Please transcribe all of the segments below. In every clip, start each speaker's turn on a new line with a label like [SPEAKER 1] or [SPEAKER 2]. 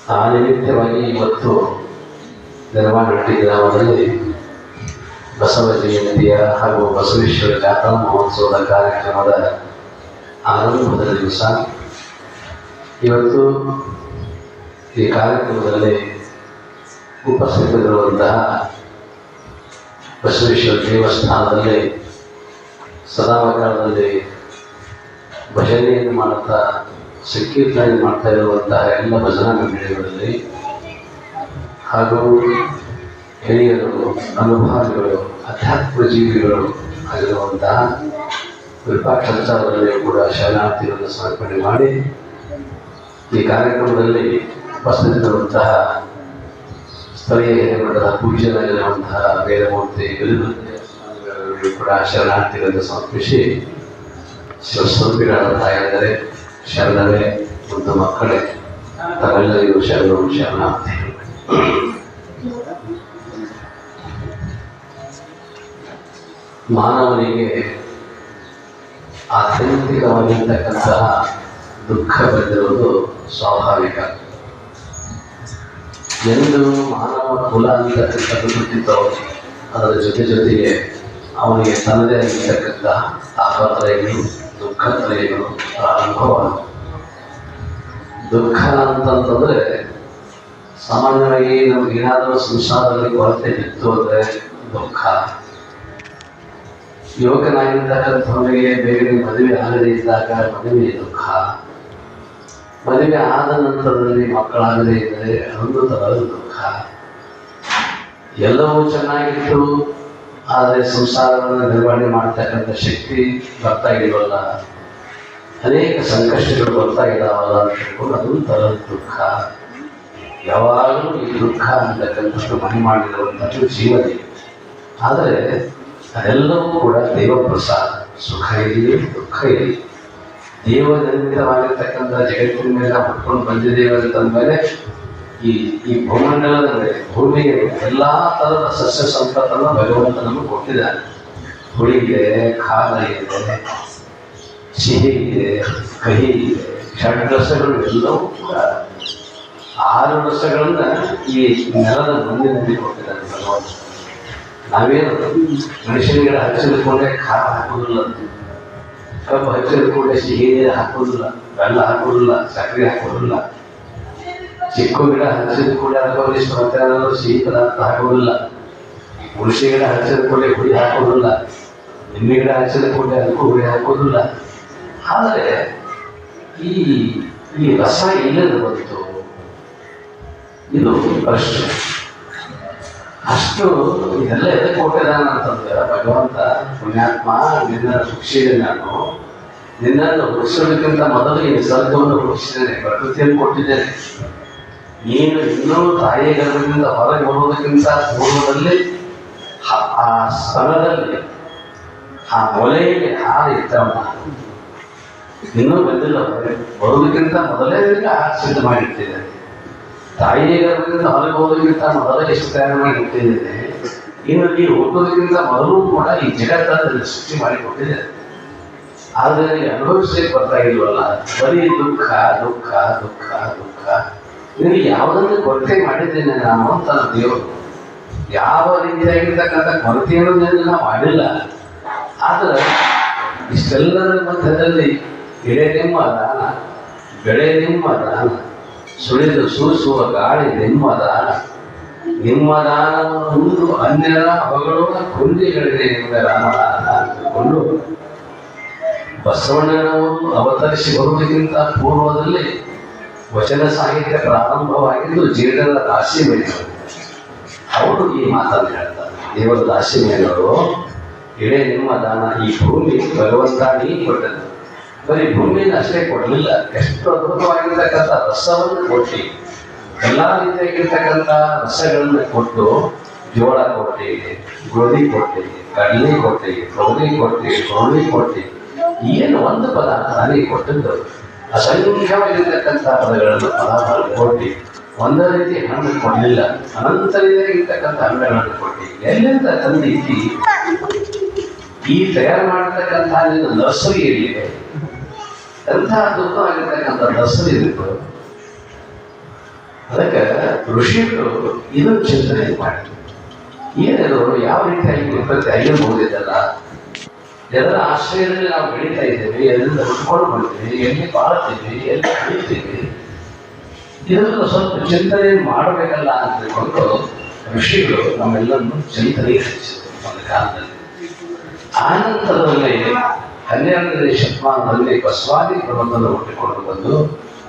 [SPEAKER 1] ಆ ನಿಮಿತ್ತವಾಗಿ ಇವತ್ತು ನೆರವಾನಹಟ್ಟಿ ಗ್ರಾಮದಲ್ಲಿ ಬಸವ ಜಯಂತಿಯ ಹಾಗೂ ಬಸವೇಶ್ವರ ಜಾತ್ರಾ ಮಹೋತ್ಸವದ ಕಾರ್ಯಕ್ರಮದ ಆರಂಭದ ದಿವಸ. ಇವತ್ತು ಈ ಕಾರ್ಯಕ್ರಮದಲ್ಲಿ ಉಪಸ್ಥಿತರಿರುವಂತಹ ಬಸವೇಶ್ವರ ದೇವಸ್ಥಾನದಲ್ಲಿ ಸದಾಕಾಲದಲ್ಲಿ ಭಜನೆಯನ್ನು ಮಾಡುತ್ತಾ ಸಂಕೀರ್ತನೆ ಮಾಡ್ತಾ ಇರುವಂತಹ ಎಲ್ಲ ಭಜನಾ ಮಂಡಳಿಗಳಲ್ಲಿ ಹಾಗೂ ಹಿರಿಯರು, ಅನುಭಾವಿಗಳು, ಅಧ್ಯಾತ್ಮ ಜೀವಿಗಳು ಆಗಿರುವಂತಹ ವಿರೂಪಾಕ್ಷರವರಲ್ಲಿ ಕೂಡ ಶರಣಾರ್ಥಿಗಳನ್ನು ಸಮರ್ಪಣೆ ಮಾಡಿ ಈ ಕಾರ್ಯಕ್ರಮದಲ್ಲಿ ಉಪಸ್ಥಿತರಿರುವಂತಹ ಸ್ಥಳೀಯ ಹಿರೇಮಠದ ಪೂಜ್ಯರಾಗಿರುವಂತಹ ವೇದಮೂರ್ತಿ ವಿರುದ್ಧರು ಕೂಡ ಶರಣಾರ್ಥಿಗಳನ್ನು ಸಮರ್ಪಿಸಿ ಶಿವಸ್ವರೂಪಿಗಳ ತಾಯಂದರೆ ಶರಣರೇ ಮತ್ತು ಮಕ್ಕಳೇ ತಮ್ಮೆಲ್ಲರಿಗೂ ಶರಣಾರ್ಥಿ. ಮಾನವನಿಗೆ ಆತ್ಯಂತಿಕವಾಗಿರ್ತಕ್ಕಂತಹ ದುಃಖ ಬಂದಿರುವುದು ಸ್ವಾಭಾವಿಕ. ಎಂದು ಮಾನವ ಕುಲ ಅಂತಕ್ಕಂಥದ್ದು ಬಿಟ್ಟಿದ್ದೋ ಅದರ ಜೊತೆಗೆ ಅವನಿಗೆ ತನ್ನದೇ ಆಗಿರ್ತಕ್ಕಂತಹ ತಾಪತ್ರಯಗಳು, ದುಃಖತ್ರಯಗಳು ಪ್ರಾರಂಭವ. ದುಃಖ ಅಂತಂತಂದರೆ ಸಾಮಾನ್ಯವಾಗಿ ನಮ್ಗೆ ಏನಾದರೂ ಸಂಸಾರದಲ್ಲಿ ಕೊರತೆ ಬಿತ್ತು ಅಂದರೆ ದುಃಖ. ಯುವಕನಾಗಿರ್ತಕ್ಕಂಥವನಿಗೆ ಬೇಗನೆ ಮದುವೆ ಆಗದೇ ಇದ್ದಾಗ ಮದುವೆ ದುಃಖ. ಮದುವೆ ಆದ ನಂತರದಲ್ಲಿ ಮಕ್ಕಳಾಗದೇ ಇದ್ದರೆ ಒಂದು ಥರದ ದುಃಖ. ಎಲ್ಲವೂ ಚೆನ್ನಾಗಿತ್ತು, ಆದರೆ ಸಂಸಾರವನ್ನು ನಿರ್ವಹಣೆ ಮಾಡ್ತಕ್ಕಂಥ ಶಕ್ತಿ ಬರ್ತಾ ಇಲ್ವಲ್ಲ, ಅನೇಕ ಸಂಕಷ್ಟಗಳು ಬರ್ತಾ ಇದ್ದಾವಲ್ಲ ಅಂತ ಹೇಳ್ಕೊಂಡು ಅದೊಂದು ಥರದ ದುಃಖ. ಯಾವಾಗಲೂ ಈ ದುಃಖ ಅಂತಕ್ಕಂಥದ್ದು ಮನೆ ಮಾಡಿರುವಂಥದ್ದು ಜೀವನೇ. ಆದರೆ ಅದೆಲ್ಲವೂ ಕೂಡ ದೇವಪ್ರಸಾದ. ಸುಖ ಇರಲಿ, ದುಃಖ ಇರಲಿ, ದೇವನಿರ್ಮಿತವಾಗಿರ್ತಕ್ಕಂಥ ಜಗತ್ತಿನ ಮೇಲೆ ನಾವು ಹುಟ್ಕೊಂಡು ಬಂದಿದ್ದೇವೆ ಅಂತಂದಮೇಲೆ ಈ ಭೂಮಂಡಲದ ಮೇಲೆ, ಭೂಮಿಗೆ ಎಲ್ಲ ಥರದ ಸಸ್ಯ ಸಂಪತ್ತನ್ನು ಭಗವಂತ ನಮಗೆ ಕೊಟ್ಟಿದ್ದಾನೆ. ಹುಳಿ ಇದೆ, ಖಾರ ಇದೆ, ಸಿಹಿ ಇದೆ, ಕಹಿ ಇದೆ, ಷಡ್ರಸಗಳು ಎಲ್ಲವೂ ಕೂಡ 6 ರಸಗಳನ್ನ ಈ ನೆಲದ ಮುಂದಿನಲ್ಲಿ ಕೊಟ್ಟಿದ್ದಾನೆ ಭಗವಂತ. ನಾವೇನು ಮೆಣಸಿನ ಗಿಡ ಹಚ್ಚಿದ್ಕೊಂಡೆ ಖಾರ ಹಾಕೋದಿಲ್ಲ, ಕಬ್ಬು ಹಚ್ಚಿದ್ಕೊಂಡೆ ಸಿಹಿ ನೀರು ಹಾಕೋದಿಲ್ಲ, ಬೆಲ್ಲ ಹಾಕೋದಿಲ್ಲ, ಸಕ್ಕರೆ ಹಾಕೋದಿಲ್ಲ. ಚಿಕ್ಕು ಗಿಡ ಹಚ್ಚಿದ ಕೂಡ ಅನುಭವಿಸುವಂತ ಸಿಹಿ ಪದಾರ್ಥ ಹಾಕೋದಿಲ್ಲ. ಹುಣಸೆ ಗಿಡ ಹಚ್ಚಿದ ಕೂಡಲೇ ಹುಳಿ ಹಾಕೋದಿಲ್ಲ, ನಿಂಬೆ ಗಿಡ ಹಚ್ಚಿದ ಕೂಡಲೇ ಅದಕ್ಕೂ ಹುಳಿ ಹಾಕೋದಿಲ್ಲ. ಆದರೆ ಈ ರಸ ಇಲ್ಲದ ಬಂತು, ಇದು ಅಷ್ಟು ಇದೆಲ್ಲ ಎದಕ್ಕೆ ಕೊಟ್ಟಿದ್ದಾನ ಅಂತಂದ್ರೆ ಭಗವಂತ ಪುಣ್ಯಾತ್ಮ, ನಿನ್ನ ಹುಟ್ಟಿಸಿದೆ ನಾನು, ನಿನ್ನನ್ನು ಹುಟ್ಟಿಸೋದಕ್ಕಿಂತ ಮೊದಲು ಈ ನಿಸರ್ಗವನ್ನು ಹುಟ್ಟಿಸಿದ್ದೇನೆ, ಪ್ರಕೃತಿಯನ್ನು ಕೊಟ್ಟಿದ್ದೇನೆ. ನೀನು ಇನ್ನೂ ತಾಯಿಯ ಗರ್ಭದಿಂದ ಹೊರಗೆ ಬರುವುದಕ್ಕಿಂತ ಪೂರ್ವದಲ್ಲಿ ಆ ಸ್ತನದಲ್ಲಿ ಆ ಮೊಲೆಯಲ್ಲಿ ಹಾಲು ಇರ್ತವನ್ನ ಇನ್ನೂ ಬಂದಿಲ್ಲ. ಬರುವುದಕ್ಕಿಂತ ಮೊದಲೇ ಹಾಲು ಸಿದ್ಧ ಮಾಡಿರ್ತಿದ್ದೇನೆ. ತಾಯಿಯ ಗರ್ಭದಿಂದ ಹೊರಗೆ ಹೋಗೋದಕ್ಕಿಂತ ಮೊದಲೇ ಎಷ್ಟು ತಯಾರು ಮಾಡಿ ಇಟ್ಟಿದ್ದೇನೆ. ಇನ್ನು ನೀವು ಹುಟ್ಟೋದಕ್ಕಿಂತ ಮೊದಲು ಕೂಡ ಈ ಜಗತ್ತಲ್ಲಿ ಸೃಷ್ಟಿ ಮಾಡಿಕೊಟ್ಟಿದ್ದೇನೆ. ಆದರೆ ನೀವು ಅನುಭವಿಸ್ಲಿಕ್ಕೆ ಬರ್ತಾ ಇಲ್ವಲ್ಲ, ಬರೀ ದುಃಖ ದುಃಖ ದುಃಖ ದುಃಖ. ನಿನಗೆ ಯಾವುದನ್ನು ಕೊರತೆ ಮಾಡಿದ್ದೇನೆ ನಾನು ಅಂತ ದೇವರು. ಯಾವ ರೀತಿಯಾಗಿರ್ತಕ್ಕಂಥ ಕೊರತೆಯನ್ನು ನಾವು ಮಾಡಿಲ್ಲ. ಆದರೆ ಇಷ್ಟೆಲ್ಲರ ಮಧ್ಯದಲ್ಲಿ ಎಳೆ ನಿಮ್ಮ ದಾನ, ಬೆಳೆ ನಿಮ್ಮ ದಾನ, ಸುಳಿದು ಸೂಸುವ ಗಾಳಿ ನಿಮ್ಮ ದಾನ, ನಿಮ್ಮ ದಾನವನ್ನು ಅನ್ಯರ ಹೊಗಳುವ ಕುಂದಿಗಳಿದೆ ನಿಮ್ಮ ರಾಮದಾನ ಅಂದುಕೊಂಡು ಬಸವಣ್ಣನವರು ಅವತರಿಸಿ ಬರುವುದಕ್ಕಿಂತ ಪೂರ್ವದಲ್ಲಿ ವಚನ ಸಾಹಿತ್ಯ ಪ್ರಾರಂಭವಾಗಿದ್ದು ಜೇಡರ ದಾಸಿ ಮೇಲವರು. ಅವರು ಈ ಮಾತನ್ನು ಹೇಳ್ತಾರೆ. ದೇವರ ದಾಸಿ ಮೇಲವರು ಇಡೇ ನಿಮ್ಮ ದಾನ, ಈ ಭೂಮಿ ಭಗವಂತ ನೀ ಕೊಟ್ಟದ್ದು. ಬರೀ ಭೂಮಿಯನ್ನು ಅಷ್ಟೇ ಕೊಡಲಿಲ್ಲ, ಎಷ್ಟು ಅದ್ಭುತವಾಗಿರ್ತಕ್ಕಂಥ ರಸವನ್ನು ಕೊಟ್ಟು, ಎಲ್ಲ ರೀತಿಯಾಗಿರ್ತಕ್ಕಂಥ ರಸಗಳನ್ನು ಕೊಟ್ಟು, ಜೋಳ ಕೊಟ್ಟಿ, ಗೋಧಿ ಕೊಟ್ಟಿ, ಕಡಲೆ ಕೊಟ್ಟಿ, ತೊಗರಿ ಕೊಟ್ಟಿ, ಹುರುಳಿ ಕೊಟ್ಟಿ, ಏನು ಒಂದು ಪದಾರ್ಥ ನೀ ಕೊಟ್ಟಿದ್ದು ಅಸಂಖ್ಯವಾಗಿರ್ತಕ್ಕಂಥ ಪದಗಳನ್ನು ಪದಾರ್ಥಗಳನ್ನು ಕೊಟ್ಟು, ಒಂದೇ ರೀತಿ ಹಣ್ಣು ಕೊಡಲಿಲ್ಲ, ಅನಂತ ರೀತಿಯಾಗಿರ್ತಕ್ಕಂಥ ಹಣ್ಣುಗಳನ್ನು ಕೊಟ್ಟು, ಎಲ್ಲಿಂದ ತಂದಿದ್ದಿ ಈ ತಯಾರು ಮಾಡತಕ್ಕಂಥ ನರ್ಸರಿಯಲ್ಲಿ ಎಂಥ ಅದ್ಭುತವಾಗಿರ್ತಕ್ಕಂಥ ನರ್ಸರಿ ಇತ್ತು. ಅದಕ್ಕೆ ಋಷಿಗಳು ಇದನ್ನು ಚಿಂತನೆ ಮಾಡಿದ್ರು. ಏನಿದು ಯಾವ ರೀತಿಯಾಗಿ ಉತ್ಪತ್ತಿ ಆಗಿರಬಹುದಿದೆಲ್ಲ, ಎಲ್ಲರ ಆಶ್ರಯದಲ್ಲಿ ನಾವು ಬೆಳೀತಾ ಇದ್ದೇವೆ, ಎಲ್ಲಿಂದ ಹುಟ್ಕೊಂಡು ಬರ್ತೀವಿ, ಎಲ್ಲಿ ಬಾಳ್ತೀವಿ, ಎಲ್ಲಿ ಬೆಳೀತೀವಿ, ಇದನ್ನು ಸ್ವಲ್ಪ ಚಿಂತನೆ ಮಾಡಬೇಕಲ್ಲ ಅಂತ ತಿಳ್ಕೊಂಡು ಋಷಿಗಳು ನಮ್ಮೆಲ್ಲರನ್ನು ಚಿಂತನೆಗೆ ಹಚ್ಚಿದ್ರು ಒಂದು ಕಾಲದಲ್ಲಿ. ಆನಂತರದಲ್ಲಿ 12ನೇ ಶತಮಾನದಲ್ಲಿ ಬಸವಾದಿ ಪ್ರಬಂಧವನ್ನು ಹುಟ್ಟಿಕೊಂಡು ಬಂದು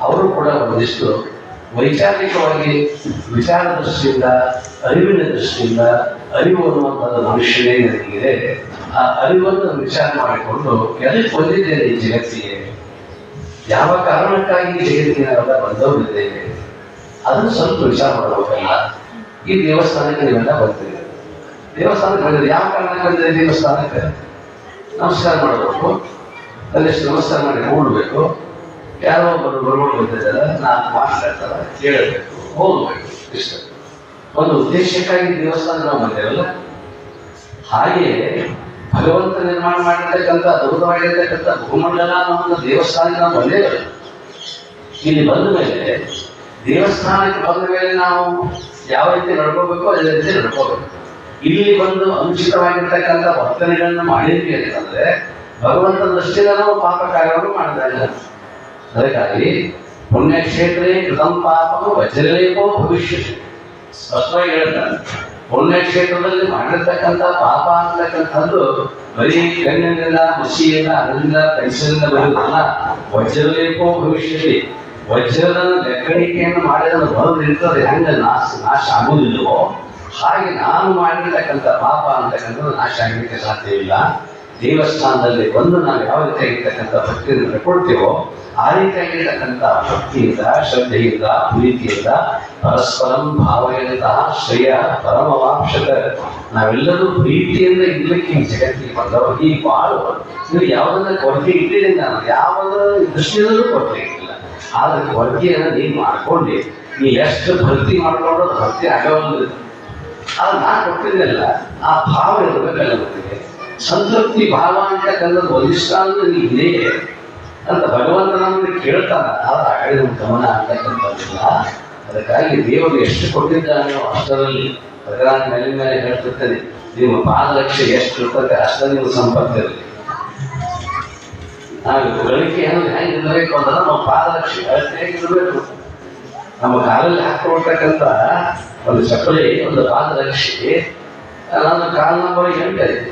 [SPEAKER 1] ಅವರು ಕೂಡ ಒಂದಿಷ್ಟು ವೈಚಾರಿಕವಾಗಿ ವಿಚಾರ ದೃಷ್ಟಿಯಿಂದ, ಅರಿವಿನ ದೃಷ್ಟಿಯಿಂದ, ಅರಿವು ಅನ್ನುವಂಥದ್ದು ಮನುಷ್ಯನೇ ನನಗಿದೆ, ಆ ಅರಿವನ್ನು ವಿಚಾರ ಮಾಡಿಕೊಂಡು ಎಲ್ಲಿ ಬಂದಿದ್ದೇನೆ ಈ ಜಗತ್ತಿಗೆ, ಯಾವ ಕಾರಣಕ್ಕಾಗಿ ಈ ಜಗತ್ತಿಗೆ ನಾವೆಲ್ಲ ಬಂದವರಿದ್ದೇವೆ, ಅದನ್ನು ಸ್ವಲ್ಪ ವಿಚಾರ ಮಾಡಬೇಕಲ್ಲ. ಈ ದೇವಸ್ಥಾನಕ್ಕೆ ನೀವೆಲ್ಲ ಬರ್ತೀವಿ, ದೇವಸ್ಥಾನಕ್ಕೆ ಬಂದಿದೆ, ಯಾವ ಕಾರಣಕ್ಕೆ ಬಂದಿದೆ ದೇವಸ್ಥಾನಕ್ಕೆ? ನಮಸ್ಕಾರ ಮಾಡಬೇಕು, ಅಲ್ಲಿಷ್ಟು ನಮಸ್ಕಾರ ಮಾಡಿ ಕೂಡಬೇಕು, ಯಾರೋ ಒಬ್ಬರು ಬರುವುದು ಬಂದಿದ್ದಾರೆ, ನಾನು ಮಾತಾಡ್ತಾರೆ, ಕೇಳಬೇಕು, ಹೋಗ್ಬೇಕು, ಇಷ್ಟ ಒಂದು ಉದ್ದೇಶಕ್ಕಾಗಿ ದೇವಸ್ಥಾನ ನಾವು ಬಂದೇವಲ್ಲ. ಹಾಗೆಯೇ ಭಗವಂತ ನಿರ್ಮಾಣ ಮಾಡಿರ್ತಕ್ಕಂಥ ಅದ್ಭುತವಾಗಿರ್ತಕ್ಕಂಥ ಭೂಮಂಡಲ ಅನ್ನೋ ದೇವಸ್ಥಾನಕ್ಕೆ ನಾವು ಬಂದೇವಲ್ಲ. ಇಲ್ಲಿ ಬಂದ ಮೇಲೆ ದೇವಸ್ಥಾನಕ್ಕೆ ಬಂದ ಮೇಲೆ ನಾವು ಯಾವ ರೀತಿ ನಡ್ಕೋಬೇಕು ಅದೇ ರೀತಿ ನಡ್ಕೋಬೇಕು. ಇಲ್ಲಿ ಬಂದು ಅನುಚಿತವಾಗಿರ್ತಕ್ಕಂಥ ವರ್ತನೆಗಳನ್ನ ಮಾಡಿದ್ವಿ ಅಂತಂದ್ರೆ ಭಗವಂತನ ದೃಷ್ಟಿಯಿಂದ ನಾವು ಪಾಪ ಕಾರ್ಯವನ್ನು ಮಾಡ್ತಾ ಇಲ್ಲ. ಅದಕ್ಕಾಗಿ ಪುಣ್ಯಕ್ಷೇತ್ರೇ ಕೃತಂ ಪಾಪವು ವಜ್ರಲೇಪೋ ಭವಿಷ್ಯತಿ ಸ್ಪಷ್ಟವಾಗಿ ಹೇಳ್ತಾನೆ. ಪುಣ್ಯಕ್ಷೇತ್ರದಲ್ಲಿ ಮಾಡಿರ್ತಕ್ಕಂಥ ಪಾಪ ಅಂತಕ್ಕಂಥದ್ದು ಬರೀ ಕಣ್ಣಿನಿಂದ, ಮಸಿಯಿಂದ, ಅದರಿಂದ, ಕೈಸರಿಂದ ಬರುವುದಲ್ಲ, ವಜ್ರಲೇಪೋ ಭವಿಷ್ಯತಿ. ವಜ್ರದ ಲೆಕ್ಕಣಿಕೆಯನ್ನು ಮಾಡಿದ ಬರೋದು ಇರ್ತದೆ, ಹೆಂಗೆ ನಾಶ ಆಗುವುದಿಲ್ಲವೋ ಹಾಗೆ ನಾನು ಮಾಡಿರ್ತಕ್ಕಂಥ ಪಾಪ ಅಂತಕ್ಕಂಥದ್ದು ನಾಶ ಆಗಲಿಕ್ಕೆ ಸಾಧ್ಯವಿಲ್ಲ. ದೇವಸ್ಥಾನದಲ್ಲಿ ಬಂದು ನಾವು ಯಾವ ರೀತಿಯಾಗಿರ್ತಕ್ಕಂಥ ಭಕ್ತಿಯನ್ನು ನಡ್ಕೊಳ್ತೀವೋ ಆ ರೀತಿಯಾಗಿರ್ತಕ್ಕಂಥ ಭಕ್ತಿಯಿಂದ, ಶ್ರದ್ಧೆಯಿಂದ, ಪ್ರೀತಿಯಿಂದ ಪರಸ್ಪರಂ ಭಾವಯುತಃ ಶ್ರೇಯ ಪರಮವಾಂಶಕ ನಾವೆಲ್ಲರೂ ಪ್ರೀತಿಯಿಂದ ಇರ್ಲಿಕ್ಕೆ ಈ ಜಗತ್ತಿಗೆ ಬಂದವರು. ಈ ಬಾಳು ನೀವು ಯಾವುದನ್ನ ಕೊರತೆ ಇಟ್ಟಿದೆ, ನಾನು ಯಾವುದ ದೃಷ್ಟಿಯಲ್ಲೂ ಕೊರತೆ ಇಟ್ಟಿಲ್ಲ. ಆದ್ರೆ ಕೊರತೆಯನ್ನು ನೀನು ಮಾಡ್ಕೊಂಡು ನೀ ಎಷ್ಟು ಭಕ್ತಿ ಮಾಡ್ಕೊಂಡು ಭಕ್ತಿ ಆಗವಲ್ಲ. ಅದು ನಾನು ಕೊಟ್ಟಿದ್ದೆಲ್ಲ ಆ ಭಾವ ಇರಬೇಕಲ್ಲ. ನಮಗೆ ಸಂತೃಪ್ತಿ ಭಾವ ಅಂತಕ್ಕಂಥದ್ದು ಒಂದಿಷ್ಟ ಅಂದ್ರೆ ಇದೆ ಅಂತ ಭಗವಂತ ನಮ್ಮನ್ನು ಕೇಳ್ತಾನ. ಆದ್ರೆ ಆ ಕಡೆ ನಮ್ಮ ಗಮನ ಅಂತಕ್ಕಂಥದ್ದಿಲ್ಲ. ಅದಕ್ಕಾಗಿ ದೇವರು ಎಷ್ಟು ಕೊಟ್ಟಿದ್ದಾನೆ ಅಷ್ಟರಲ್ಲಿ ಭಗವಾನ್ ಮೇಲೆ ಮೇಲೆ ಹೇಳ್ತಿರ್ತಾನೆ, ನಿಮ್ಮ ಪಾದರಕ್ಷೆ ಎಷ್ಟು ಇರ್ತದೆ ಅಷ್ಟ ನಿಮ್ಮ ಸಂಪತ್ತಿರಲಿ. ನಾವು ಗಳಿಕೆ ಅನ್ನೋದು ಹೆಂಗೆ ಇರಬೇಕು ಅಂದ್ರೆ ನಮ್ಮ ಪಾದರಕ್ಷೆ ಹೇಗಿರಬೇಕು. ನಮ್ಮ ಕಾಲಲ್ಲಿ ಹಾಕೊಳ್ತಕ್ಕಂಥ ಒಂದು ಚಪ್ಪಲಿ, ಒಂದು ಪಾದರಕ್ಷೆ, ನನ್ನ ಕಾಲ್ ನಂಬರ್ 8 ಐತೆ.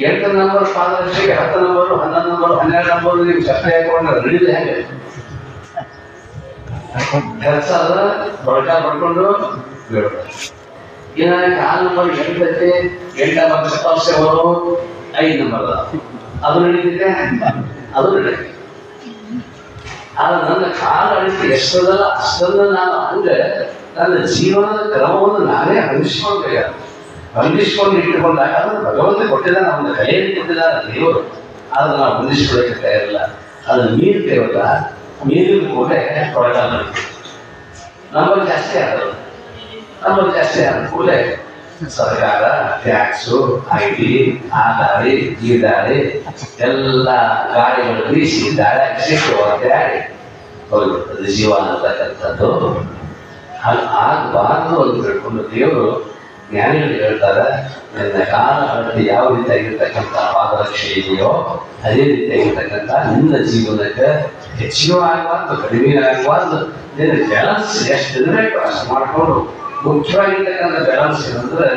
[SPEAKER 1] 8 ನಂಬರ್ ಪಾದರಕ್ಷೆಗೆ 10 ನಂಬರು, 11 ನಂಬರು, 12 ನಂಬರು ನೀವು ಚಪ್ಪಲಿ ಹಾಕೊಂಡ್ರೆ ನಡೀದು ಹೆಂಗೆ? ಕೆಲಸದ ಬಡಕ ಬಡ್ಕೊಂಡು ಬೀಳ್ತಾರೆ. ಇನ್ನು ಕಾಲ್ ನಂಬರ್ 8 ಐತೆ, 8 ನಂಬರ್ ಸ್ಪರ್ಶೆ ಅವರು 5 ನಂಬರ್ ಅದು ನಡೀತಿದೆ, ಅದು ನಡೀತಿದೆ. ಆದ್ರೆ ನನ್ನ ಕಾಲ ಅಳಿಸಿ ಎಷ್ಟದಲ್ಲ ಅಷ್ಟನ್ನ ನಾನು ಹಂಗೆ ನನ್ನ ಜೀವನದ ಕ್ರಮವನ್ನು ನಾನೇ ಹೊಂದಿಸ್ಕೊಂಡು ಇಟ್ಟುಕೊಂಡಾಗ ಅದನ್ನು ಭಗವಂತ ಕೊಟ್ಟಿದ್ದಾನೆ, ಅವನ ಕೈಯಲ್ಲಿ ಕೊಟ್ಟಿದ್ದಾನೆ ದೇವರು. ಆದ್ರೆ ನಾವು ಹೊಂದಿಸ್ಕೊಳ್ಳೋಕೆ ತಯಾರಿಲ್ಲ. ಅದನ್ನು ಮೀರ್ತೇವಲ್ಲ, ಮೀರಿದ ಕೂಡಲೇ ಹೊರಗಾಲ ನಮ್ಮಲ್ಲಿ ಜಾಸ್ತಿ ಆಗೋದು. ನಮ್ಮಲ್ಲಿ ಜಾಸ್ತಿ ಆದ ಕೂಡಲೇ ಸರ್ಕಾರ ಟ್ಯಾಕ್ಸು, ಐಟಿ, ಆ ದಾರಿ, ಈ ದಾರಿ ಎಲ್ಲ ಗಾಡಿಗಳು ಬೀಸಿ ದಾಳಿ ದಾಡಿ ಹೋಗ್ಬಿಡ್ತದೆ ಜೀವನ ಅಂತಕ್ಕಂಥದ್ದು. ಆಗಬಾರ್ದು ಅಂತ ತಿಳ್ಕೊಂಡು ದೇವರು ಜ್ಞಾನಿಗಳು ಹೇಳ್ತಾರೆ, ನನ್ನ ಕಾಲ ಅಳತೆ ಯಾವ ರೀತಿಯಾಗಿರ್ತಕ್ಕಂಥ ಪಾದರಕ್ಷೆ ಇದೆಯೋ ಅದೇ ರೀತಿಯಾಗಿರ್ತಕ್ಕಂಥ ನಿನ್ನ ಜೀವನಕ್ಕೆ ಹೆಚ್ಚಿನೂ ಆಗಬಾರ್ದು, ಕಡಿಮೆ ಆಗಬಾರ್ದು. ನಿನ್ನ ಬ್ಯಾಲೆನ್ಸ್ ಎಷ್ಟು ಇರಬೇಕು ಅಷ್ಟು ಮಾಡಿಕೊಂಡು ಮುಖ್ಯವಾಗಿರ್ತಕ್ಕಂಥ ಬ್ಯಾಲೆನ್ಸ್ ಏನಂದ್ರೆ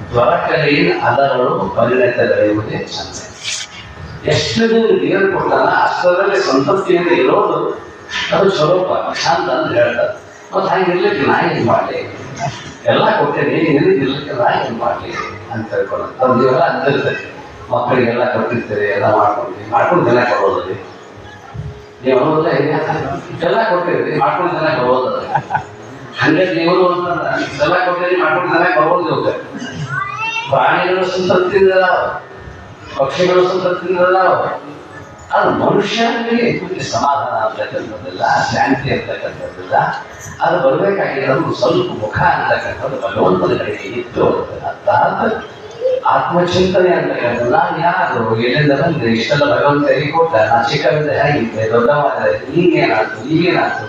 [SPEAKER 1] ತ್ವರಕಲೆಯ ಅದರಳು ಪರಿಣತಗಳೆಯುವುದೇ ಚಂದ. ಎಷ್ಟು ದೇವರು ಕೊಡ್ತಾನ ಅಷ್ಟರಲ್ಲಿ ಸಂತೃಪ್ತಿಯಿಂದ ಇರೋದು ಅದು ಸ್ವರೂಪ ಚಂದ ಅಂತ ಹೇಳ್ತಾರೆ. ಮತ್ತು ಹಾಗೆ ಇರ್ಲಿಕ್ಕೆ ನಾ ಏನು ಮಾಡಲಿ, ಎಲ್ಲ ಕೊಟ್ಟೇನೆ ಇರ್ಲಿಕ್ಕೆ ನಾ ಏನು ಮಾಡಲಿ ಅಂತ ಹೇಳ್ಕೊಳ್ಳೋದು ನೀವೆಲ್ಲ ಅಂತಿರ್ತದೆ. ಮಕ್ಕಳಿಗೆಲ್ಲ ಕೊಟ್ಟಿರ್ತೀರಿ, ಎಲ್ಲ ಮಾಡ್ಕೊಂಡು ಜನ ಕೊಡೋದ್ರಿ ನೀವು ಅನ್ನೋದಿಲ್ಲ. ಎಲ್ಲ ಕೊಟ್ಟಿರಿ ಮಾಡ್ಕೊಂಡು ಜನ ಕೊಡೋದ್ರಿ. ಹಂಗೆ ದೇವರು ಅಂತಂದ್ರೆ ಇಷ್ಟೆಲ್ಲ ಕೊಟ್ಟಿರಿ ಮಾಡ್ಕೊಂಡು ಜನ ಕೊಡೋದು. ಇವಾಗ ಪ್ರಾಣಿಗಳು ಸಂತೃಪ್ತಿಂದಲ್ಲ, ಪಕ್ಷಿಗಳು ಸಂತೃಪ್ತಿಂದಲ್ಲ, ಅದು ಮನುಷ್ಯನಿಗೆ ಸಮಾಧಾನ ಅಂತಕ್ಕಂಥದ್ದಿಲ್ಲ, ಶಾಂತಿ ಅಂತಕ್ಕಂಥದ್ದಿಲ್ಲ. ಅದು ಬರಬೇಕಾಗಿರೋದು ಸ್ವಲ್ಪ ಮುಖ ಅಂತಕ್ಕಂಥದ್ದು ಭಗವಂತನ ಕಡೆಗೆ ಇತ್ತು. ಅರ್ಥಾತ್ ಆತ್ಮಚಿಂತನೆ ಅಂತಕ್ಕಂಥದ್ದು ನಾನು ಯಾರು, ಎಲ್ಲಿಂದ ಬಂದ್ರೆ, ಇಷ್ಟೆಲ್ಲ ಭಗವಂತ ಕೊಟ್ಟ, ನಾ ಚಿಕ್ಕವಿಂದ ಹೇಗಿದ್ದೆ, ದೊಡ್ಡವಾದ ಈಗೇನಾಯ್ತು, ಈಗೇನಾಯ್ತು,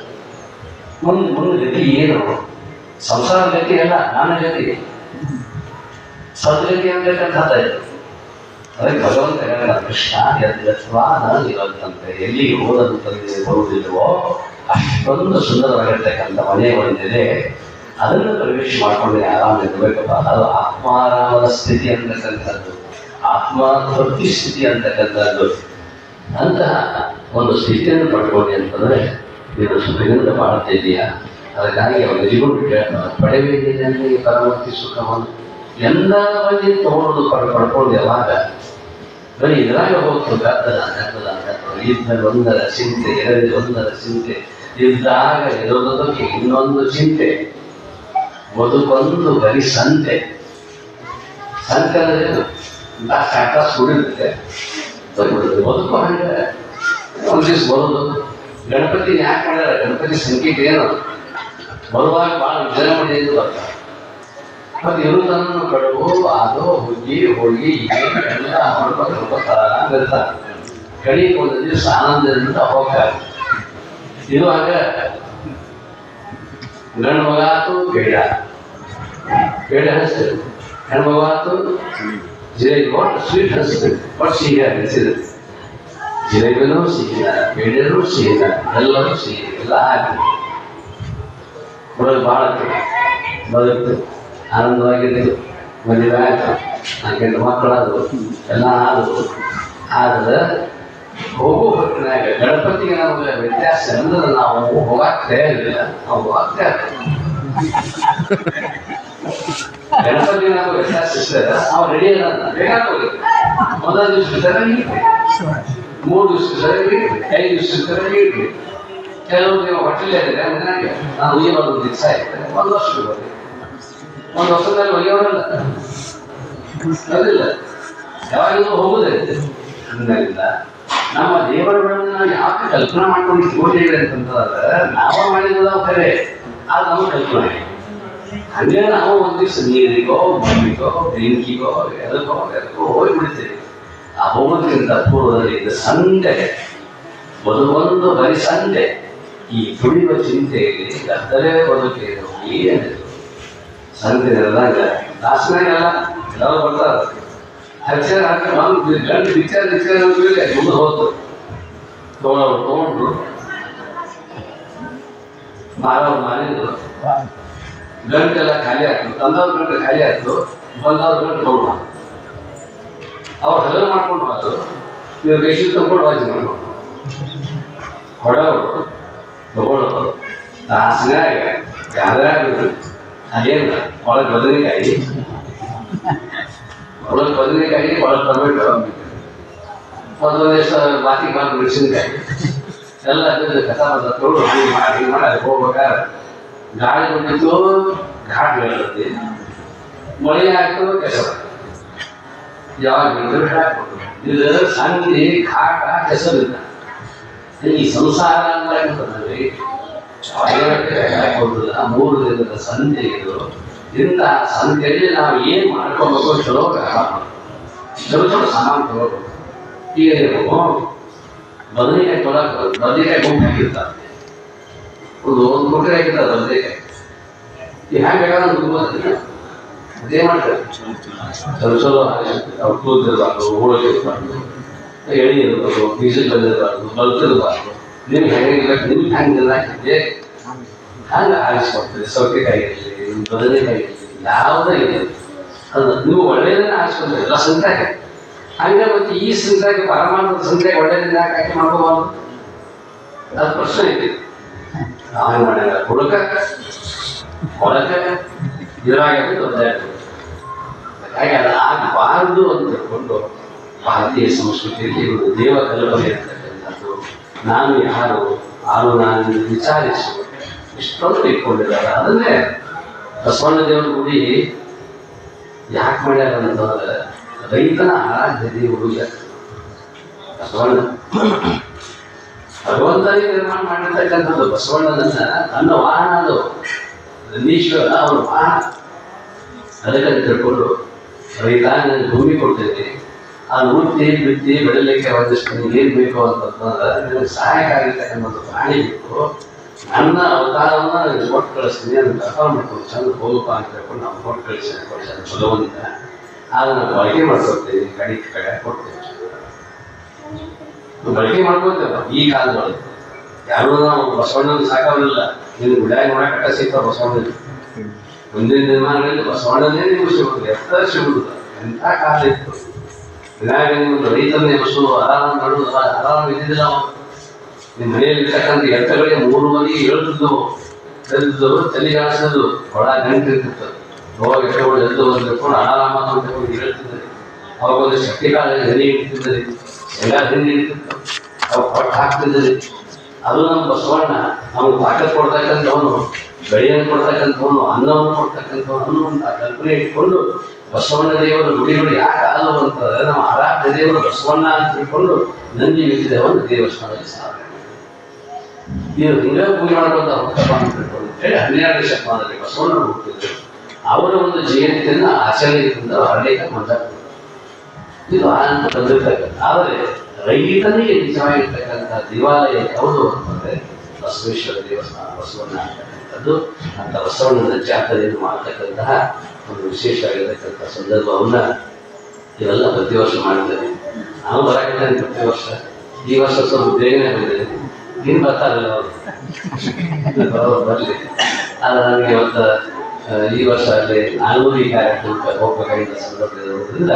[SPEAKER 1] ಮುಂದೆ ಗತಿ ಏನು? ಸಂಸಾರ ಗತಿ ಅಲ್ಲ, ನನ್ನ ಗತಿ ಸದ್ಗತಿ ಅನ್ಬೇಕಂತ ಇತ್ತು. ಅದಕ್ಕೆ ಭಗವಂತ ಹೇಳ, ಕೃಷ್ಣ ಯದ್ವಾ ಇರುತ್ತಂತೆ, ಎಲ್ಲಿ ಓದಲು ತಂದೆ ಬರುವುದಿಲ್ಲವೋ ಅಷ್ಟೊಂದು ಸುಂದರವಾಗಿರ್ತಕ್ಕಂಥ ಮನೆ ಒಂದಿದೆ, ಅದನ್ನು ಪ್ರವೇಶ ಮಾಡಿಕೊಂಡು ಆರಾಮ ಇರಬೇಕಪ್ಪ. ಅದು ಆತ್ಮಾರಾಮದ ಸ್ಥಿತಿ ಅಂತಕ್ಕಂಥದ್ದು, ಆತ್ಮತೃಪ್ತಿ ಸ್ಥಿತಿ ಅಂತಕ್ಕಂಥದ್ದು. ಅಂತಹ ಒಂದು ಸ್ಥಿತಿಯನ್ನು ಪಡ್ಕೊಂಡು ಅಂತಂದರೆ ನೀನು ಸುಖದಿಂದ ಮಾಡ್ತಾ ಇದೆಯಾ? ಅದಕ್ಕಾಗಿ ಅವನು ನಿಜಗೊಂಡು ಕೇಳ್ತಾನೆ, ಪಡೆಬೇಕಿದೆ ಪರಮತಿ ಸುಖವನ್ನು ಎಲ್ಲ ಮಂದಿ ತಗೊಳ್ಳೋದು ಪಡ್ಕೊಂಡು ಯಾವಾಗ ಬರೀ ಇದ್ರಾಗ ಹೋಗ್ತು ಗದ್ದಲ ಗದ್ದಲ ಗದ್ದಲ, ಇದ್ದಾಗ ಒಂದರ ಚಿಂತೆ, ಎರಡನೇ ಒಂದರ ಚಿಂತೆ, ಇದ್ದಾಗ ಇರೋದಕ್ಕೆ ಇನ್ನೊಂದು ಚಿಂತೆ, ಬದುಕೊಂದು ಬರೀ ಸಂತೆ. ಸಂತೆ ಅಂದರೆ ಕಾಟ ಸುಡಿರುತ್ತೆ, ಬದುಕು ಹಂಗೆ ಒಂದು ದಿವಸ ಬರೋದು. ಗಣಪತಿ ಯಾಕೆ ಮಾಡ್ಯಾರ? ಗಣಪತಿ ಸಂಕೇತ ಏನು? ಬರುವಾಗ ಭಾಳ ವಿಜೃಂಭಣೆ ಎಂದು ಬರ್ತಾರೆ. ಮತ್ತು ಇರುವುದನ್ನು ಕಡುವು ಅದು ಹುಗ್ಗಿ ಹೋಗಿ ಎಲ್ಲ ಹೊರಡ್ತಾರೆ. ಕಡೆಗೆ ಒಂದು ದಿವಸ ಆನಂದದಿಂದ ಹೋಗ್ತಾರೆ. ಇರುವಾಗ ಗಂಡು ಮಗ ಆತು ಬೇಡ ಹಚ್ತದೆ, ಹೆಣ್ಣು ಮಗ ಆತು ಜಿಲೇಬಿ ಒಟ್ಟು ಸ್ವೀಟ್ ಹಚ್ತದೆ, ಒಟ್ಟು ಸಿಹಿ ಹಚ್ಚಿದೆ. ಜಿಲೇಬಿನೂ ಸಿಹಿನ, ಬೇಡನೂ ಸಿಹಿನ, ಎಲ್ಲರೂ ಸಿಹಿ, ಎಲ್ಲ ಹಾಕಿ ಬರೋದು ಭಾಳ ಬದುಕು ಆನಂದವಾಗಿದ್ದು. ಮದುವೆ ಆಯ್ತು, 4 ಗಂಟೆ ಮಕ್ಕಳಾದ್ರು, ಎಲ್ಲ ಆದ್ರು. ಆದ್ರೆ ಹೋಗೋ ಹೊತ್ತಿನಾಗ ಗಣಪತಿಗೆ ನಮಗೆ ವ್ಯತ್ಯಾಸ ಅಂದ್ರೆ ನಾವು ಹೋಗಾಕ್ತೇ ಇರಲಿಲ್ಲ, ನಾವು ಹೋಗಾಕ್ತೇ ಆಗ್ತದೆ. ಗಣಪತಿಗೆ ನಮಗೆ ವ್ಯತ್ಯಾಸ ಇರ್ತದೆ, ನಾವು ರೆಡಿ ಅಲ್ಲ ಬೇಕಾಗೋದು. ಒಂದೊಂದು ದಿವಸ ಸರಿಯಾಗಿ 3 ದಿವಸ ಸರಿಯಾಗಿ 5 ದಿವಸ ಸರಿಯಾಗಿ ಇಡ್ಲಿ. ಕೆಲವರು ನೀವು ಹೊಟ್ಟೆಲೇ ಇದ್ರೆ ಮನೆಯಾಗೆ ನಾನು ಒಯ್ಯೋದು ಒಂದು ದಿವಸ ಇರ್ತದೆ, 1 ವರ್ಷ ಬರಲಿ, 1 ವರ್ಷದಲ್ಲಿ ಒಯ್ಯೋರಲ್ಲ ಅದಿಲ್ಲ, ಯಾವಾಗಲೂ ಹೋಗುದೈತೆ. ಹಂಗಾಗಿಲ್ಲ ನಮ್ಮ ದೇವರುಗಳನ್ನ ನಾವು ಯಾಕೆ ಕಲ್ಪನಾ ಮಾಡ್ಕೊಂಡು ಇಟ್ಕೊಂಡಿದ್ದೀವಿ ಅಂತಂದ್ರೆ ನಾವು ಮಾಡಿದ ಕರೆ ಅದು ನಮ್ಮ ಕಲ್ಪನೆ. ಹಂಗೆ ನಾವು ಒಂದು ದಿವಸ ನೀರಿಗೋ ಮಣ್ಣಿಗೋ ಬೆಂಕಿಗೋ ಎದಕ್ಕೋ ಹೋಗ್ಬಿಡ್ತೀವಿ. ಆ ಹೋಗೋದ್ರಿಂದ ಪೂರ್ವದಲ್ಲಿ ಇದು ಸಂತೆ, ಬದುಕೊಂದು ಬರೀ ಸಂತೆ. ಈ ತುಳಿಯುವ ಚಿಂತೆಯಲ್ಲಿ ಗದ್ದಲೇ ಬದುಕಿದ್ರು ಏನಿದ್ರು ಸಂತೆ ನಡೆದಾಗ ದಾಸನಾಗೆಲ್ಲ ಎಲ್ಲರೂ ಬರ್ತಾರೆ. ಅಕ್ಷರ ಹಾಕಿ ಒಂದು ಗಂಟು ವಿಚಾರ ಮುಂದೆ ಹೋದ್ರು ತೊಗೊಂಡ್ರು ಮಾರವ್ರು ಮಾರಿದ್ರು. ಗಂಟೆಲ್ಲ ಖಾಲಿ ಆಯ್ತು, ತಂದವ್ರ ಗಂಟೆ ಖಾಲಿ ಆಯ್ತು, ಬಂದವ್ರ ಗಂಟೆ ತೊಗೊಂಡು ಅವ್ರು ಹಗಲು ಮಾಡ್ಕೊಂಡು ಹೋದ್ರು. ಇವ್ರು ಬೇಸಿ ತಗೊಂಡು ವಾಜಿ ಮಾಡ್ಕೊಂಡು ಹೊಡವರು ತಗೊಳ್ಳೋರು ದಾಸನಾಗ ಯಾವ್ದಾರು ಅದೇನು ಒಳಗೆ ಬದನೆಕಾಯಿ, ಒಳಗೆ ಬದನೆಕಾಯಿ, ಒಳಗೆ ಟೊಮೆಟೊ, ಒಂದೊಂದು ಬಾತಿ ಬಂದು ಮೆಣಸಿನಕಾಯಿ ಎಲ್ಲ ಕಸ ಬದ ತೊಗೊಂಡು ಹಿಂಗೆ ಮಾಡಿ ಅಲ್ಲಿ ಹೋಗ್ಬೇಕಾದ್ರೆ ಗಾಳಿ ಬಂದಿತ್ತು, ಘಾಟ್ ಬೀಳ್ತದೆ, ಮಳೆ ಆಯ್ತು, ಕೆಸರು ಯಾವಾಗ ಬಿದ್ದರು ಹಾಕ್ಬಿಟ್ಟು ಇದು ಸಂಧಿ ಘಾಟ ಕೆಸರಿಲ್ಲ. ಈ ಸಂಸಾರ ಅಂದ್ರೆ ಹಾಕೋದಿಲ್ಲ. 3 ದಿನದ ಸಂಧಿ ಇದು. ಇಂತಹ ಸಂಧಿಯಲ್ಲಿ ನಾವು ಏನು ಮಾಡ್ಕೋಬೇಕು, ಚಲೋ ಚಲೋ ಸಾಮಾನು ತಗೋಬೇಕು. ಈಗ ನೀವು ಬದನೆಕಾಯಿ ತೊಗೊಳಕ್ಕೆ ಬದನೆಕಾಯಿ ಗುಂಪು ಹಾಕಿರ್ತಾರೆ, ಒಂದು ಕೊಟ್ಟರೆ ಹಾಕಿರ್ತಾರೆ ಬದನೆಕಾಯಿ. ಈಗ ಹ್ಯಾಂಗೆ ಬೇಕಾದ್ರೆ ತುಂಬ ಅದೇ ಮಾಡ್ತಾರೆ. ಚಲೋ ಅವ್ರು ಕೂದಿರಬಾರ್ದು, ಹೋಳಿಗೆ ಇರಬಾರ್ದು, ಎಳಿ ಇರಬಾರ್ದು, ಬೀಜಲ್ ಬಂದಿರಬಾರ್ದು, ಬಲ್ತಿರಬಾರ್ದು. ನಿಮ್ಗೆ ಹೆಂಗಿರ್ಬೇಕು, ನಿಮ್ಗೆ ಹಂಗಿಲ್ಲ ಇದೆ ಹಂಗೆ ಆರಿಸ್ಕೊಡ್ತೀರಿ. ಸೌತೆಕಾಯಿ ಇರಲಿ, ಬದನೆಕಾಯಿ ಇರಲಿ, ಯಾವುದೇ ಇದೆ ಅದು ನೀವು ಒಳ್ಳೆಯದನ್ನ ಆರಿಸ್ಕೊಳ್ತೀರಿ. ಎಲ್ಲ ಸಂತಾಗಿ ಹಂಗೆ ಮತ್ತೆ ಈ ಸಂತಾಗಿ ಪರಮಾಣದ ಸಂತಾಗಿ ಒಳ್ಳೆಯದನ್ನ ಯಾಕೆ ಮಾಡ್ಕೋಬಾರ್ದು? ಅದು ಪ್ರಶ್ನೆ ಐತಿ. ನಾವೇನು ಮಾಡಿಲ್ಲ, ಹುಡುಕ ಇದ್ರಾಗ ದೊಡ್ಡ ಹಾಗೆ ಅದು ಆಗಬಾರದು ಅಂತ ತಿಳ್ಕೊಂಡು ಭಾರತೀಯ ಸಂಸ್ಕೃತಿಯಲ್ಲಿ ಒಂದು ದೇವ ಕಲ್ಪನೆ ಅಂತಕ್ಕಂಥದ್ದು, ನಾನು ಯಾರು ನಾನು ವಿಚಾರಿಸು ಇಷ್ಟೊಂದು ಇಟ್ಕೊಂಡಿದ್ದಾರೆ. ಅದನ್ನೇ ಬಸವಣ್ಣ ದೇವರ ಗುಡಿ ಯಾಕೆ ಮಾಡ್ಯಾರ ಅಂತಂದ್ರೆ ರೈತನ ಆರಾಧ್ಯ ದೇವರು ಬಸವಣ್ಣ. ಭಗವಂತನಿಗೆ ನಿರ್ಮಾಣ ಮಾಡಿರ್ತಕ್ಕಂಥದ್ದು ಬಸವಣ್ಣನನ್ನ ತನ್ನ ವಾಹನ, ಅದು ನಂದೀಶ್ವರ ಅವನ ವಾಹನ. ಅದಕ್ಕೆ ತಿಳ್ಕೊಂಡು ರೈತ ನನಗೆ ಭೂಮಿ ಕೊಡ್ತೇನೆ, ಅದು ಉತ್ತಿ ಬಿತ್ತಿ ಬೆಳಲಿಕ್ಕೆ ಒಂದಿಷ್ಟು ಏನು ಬೇಕು ಅಂತಂದ್ರೆ ನನಗೆ ಸಹಾಯಕ ಆಗಿರ್ತಕ್ಕಂಥದ್ದು ಪ್ರಾಣಿ ಬೇಕು. ನನ್ನ ಅವತಾರವನ್ನು ಕೊಟ್ಟು ಕಳಿಸ್ತೀನಿ ಅದನ್ನು ಕರ್ಕೊಂಡು ಮಾಡ್ಕೊಂಡು ಚಂದ ಹೋಗಪ್ಪ ಅಂತ ಹೇಳ್ಕೊಂಡು ನಾವು ಕೊಟ್ಟು ಕಳಿಸ್ತೀನಿ ಚಲೋವಂತ ಆಗ ನಾವು ಬಳಕೆ ಮಾಡ್ಕೊಳ್ತೀವಿ ಕಡೆ ಕೊಡ್ತೀವಿ ಬಳಕೆ ಮಾಡ್ಕೊಳ್ತೇವೆ ಈ ಕಾಲದೊಳಗೆ ಯಾರು ನಾವು ಬಸವಣ್ಣನ ಸಾಕಾಗಲಿಲ್ಲ ನೀನು ಗುಡ್ಯಾಗ ನೋಡಕಟ್ಟ ಸಿಗ್ತಾವ ಬಸವಣ್ಣ ಮುಂದಿನ ದಿನಮಾನಗಳಲ್ಲಿ ಬಸವಣ್ಣನೇ ನೀವು ಸಿಗುತ್ತದೆ ಎತ್ತ ಸಿಗುದಿಲ್ಲ ಎಂಥ ಕಾಲ ಇತ್ತು ವಿನಾಯಕ ನಿಮ್ಮದು ರೈತರನ್ನ ಎಬ್ಸು ಆರಾಮ ನಡುವುದು ಆರಾಮ ಇದ್ದಿದ್ದಿಲ್ಲ ಅವನು ನಿಮ್ಮ ಮನೆಯಲ್ಲಿ ಇರ್ತಕ್ಕಂಥ ಎತ್ತಗಳಿಗೆ 3 ಮಂದಿ ಎದ್ದಿದ್ದವು ತಲೆಗಾಡಿಸೋದು ಹೊಳ ಗಂಟು ಇರ್ತಿತ್ತು ಹೋಗಿ ಎತ್ತಗಳು ಎದ್ದು ಬಂದಿರ್ಕೊಂಡು ಆರಾಮ ಅಂತ ಹೇಳ್ತಿದ್ದರು ಅವಾಗೊಂದು ಶಕ್ತಿ ಕಾಲ ನೆನೆ ಇಡ್ತಿದ್ದರು ಎಲ್ಲ ಹಿಂದೆ ಇಡ್ತಿತ್ತು ಅವು ಕೊಟ್ಟು ಹಾಕ್ತಿದ್ದರು ಅದು ನಮ್ಮ ಬಸವಣ್ಣ ನಮಗೆ ತಾಕತ್ ಕೊಡ್ತಕ್ಕಂಥವನು ಬೆಳೆಯನ್ನು ಕೊಡ್ತಕ್ಕಂಥವನು ಅನ್ನವನ್ನು ಕೊಡ್ತಕ್ಕಂಥವನು ಅಂತ ಕಲ್ಪನೆ ಇಟ್ಕೊಂಡು ಬಸವಣ್ಣ ದೇವರು ನುಡಿಗಳು ಯಾಕೆ ಆದವು ಅಂತಂದ್ರೆ ನಮ್ಮ ಆರಾಧ್ಯ ದೇವರು ಬಸವಣ್ಣ ಅಂತ ತಿಳ್ಕೊಂಡು ನಂದಿ ವಿದ್ಯವನ್ನು ದೇವಸ್ಥಾನದಲ್ಲಿ ಸ್ಥಾಪನೆ ನೀವು ಹಿಂಗೆ ಪೂಜೆ ಮಾಡ್ಕೊಂತ ಹುಟ್ಟಪ್ಪ ಅಂತ ತಿಳ್ಕೊಂಡು ಹೇಳಿ 12ನೇ ಶತಮಾನದಲ್ಲಿ ಬಸವಣ್ಣ ಹುಟ್ಟಿದ್ರು ಅವರ ಒಂದು ಜಯಂತಿಯನ್ನು ಆಚರಣೆಯಿಂದ ಹರಳಿಗೆ ಮುಂದಾಗ್ತದೆ ಇದು ಆನಂದ ಬಂದಿರ್ತಕ್ಕಂಥ ಆದರೆ ರೈತನಿಗೆ ನಿಜವಾಗಿರ್ತಕ್ಕಂಥ ದೇವಾಲಯ ಯಾವುದು ಅಂತಂದ್ರೆ ಬಸವೇಶ್ವರ ದೇವಸ್ಥಾನ ಬಸವಣ್ಣ ಅಂತಕ್ಕಂಥದ್ದು ಅಂತ ಬಸವಣ್ಣನ ಜಾತ್ರೆಯನ್ನು ಮಾಡ್ತಕ್ಕಂತಹ ಒಂದು ವಿಶೇಷವಾಗಿರ್ತಕ್ಕಂಥ ಸಂದರ್ಭವನ್ನ ಇವೆಲ್ಲ ಪ್ರತಿ ವರ್ಷ ಮಾಡಿದ್ದೇವೆ ನಾನು ಬರಕಿದ್ದೇನೆ ಪ್ರತಿ ವರ್ಷ ಈ ವರ್ಷ ಸ್ವಲ್ಪ ಬೇಗನೆ ಬಂದಿದ್ದೇನೆ ಇನ್ನು ಬರ್ತಾರಲ್ಲ ಅವರು ಬರಲಿ ಆದರೆ ನನಗೆ ಇವತ್ತು ಈ ವರ್ಷ ಅಲ್ಲಿ ನಾಲ್ಕೂರು ಈ ಕಾರ್ಯಕ್ರಮಕ್ಕೆ ಹೋಗ್ಬೇಕಾಗಿದ್ದ ಸಂದರ್ಭದಿಂದ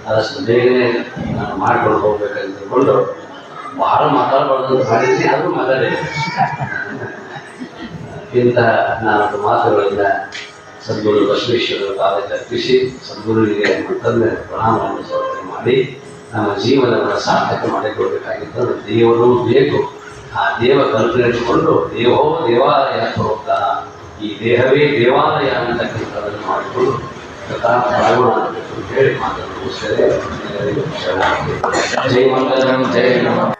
[SPEAKER 1] ಆದಷ್ಟು ಬೇಗನೆ ನಾನು ಮಾಡ್ಕೊಂಡು ಹೋಗ್ಬೇಕಂತ ತಿಳ್ಕೊಂಡು ಬಹಳ ಮಾತಾಡಬಾರ್ದು ಮಾಡಿದ್ದೀನಿ ಆದರೂ ಮಾತಾಡಿ ಇಂಥ ನಾಲ್ಕು ಮಾತುಗಳಿಂದ ಸದ್ಗುರು ಬಸವೇಶ್ವರರ ಪಾದಕ್ಕೆ ಅರ್ಪಿಸಿ ಸದ್ಗುರುವಿಗೆ ಮತ್ತೊಮ್ಮೆ ಪ್ರಣಾಮವನ್ನು ಸಮರ್ಪಣೆ ಮಾಡಿ ನಮ್ಮ ಜೀವನವನ್ನು ಸಾರ್ಥಕ ಮಾಡಿಕೊಳ್ಬೇಕಾಗಿದ್ದು ದೇವರು ಬೇಕು ಆ ದೇವ ಕಲ್ಪನೆ ಇಟ್ಟುಕೊಂಡು ದೇವೋ ದೇವಾಲಯ ಹೋಗ್ತಾ ಈ ದೇಹವೇ ದೇವಾಲಯ ಅಂತಕ್ಕಂಥದ್ದನ್ನು ಮಾಡಿಕೊಂಡು ಹೇಳಿ ಮಾತನ್ನು ಮುಗಿಸ್ತೇವೆ ಜೈ ಮಂಗಲಂ ಜೈ ನಮಃ.